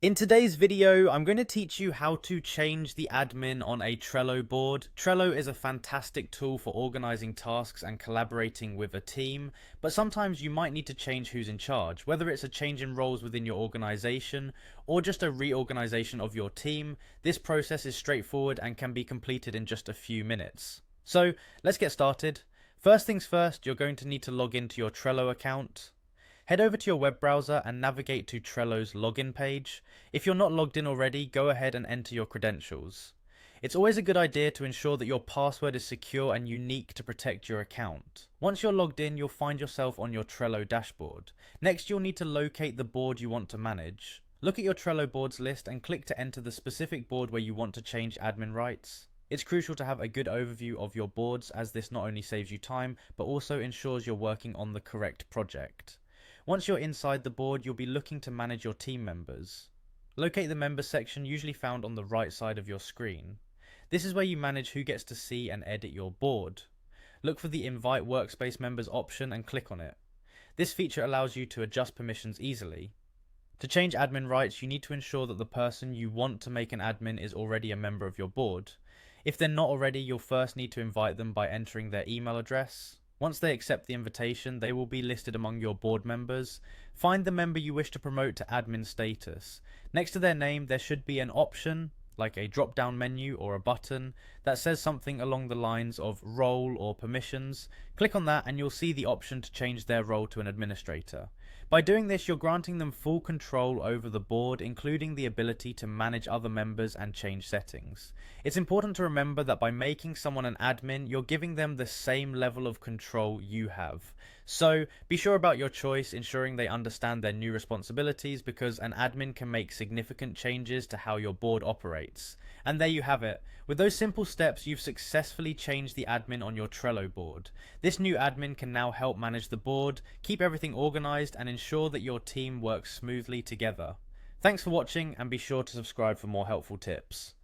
In today's video, I'm going to teach you how to change the admin on a Trello board. Trello is a fantastic tool for organizing tasks and collaborating with a team, but sometimes you might need to change who's in charge, whether it's a change in roles within your organization or just a reorganization of your team. This process is straightforward and can be completed in just a few minutes. So let's get started. First things first, you're going to need to log into your Trello account. Head over to your web browser and navigate to Trello's login page. If you're not logged in already, go ahead and enter your credentials. It's always a good idea to ensure that your password is secure and unique to protect your account. Once you're logged in, you'll find yourself on your Trello dashboard. Next, you'll need to locate the board you want to manage. Look at your Trello boards list and click to enter the specific board where you want to change admin rights. It's crucial to have a good overview of your boards, as this not only saves you time, but also ensures you're working on the correct project. Once you're inside the board, you'll be looking to manage your team members. Locate the members section, usually found on the right side of your screen. This is where you manage who gets to see and edit your board. Look for the Invite Workspace Members option and click on it. This feature allows you to adjust permissions easily. To change admin rights, you need to ensure that the person you want to make an admin is already a member of your board. If they're not already, you'll first need to invite them by entering their email address. Once they accept the invitation, they will be listed among your board members. Find the member you wish to promote to admin status. Next to their name, there should be an option, like a drop-down menu or a button, that says something along the lines of role or permissions. Click on that and you'll see the option to change their role to an administrator. By doing this, you're granting them full control over the board, including the ability to manage other members and change settings. It's important to remember that by making someone an admin, you're giving them the same level of control you have. So be sure about your choice, ensuring they understand their new responsibilities, because an admin can make significant changes to how your board operates. And there you have it. With those simple steps, you've successfully changed the admin on your Trello board. This new admin can now help manage the board, keep everything organized, and ensure that your team works smoothly together. Thanks for watching, and be sure to subscribe for more helpful tips.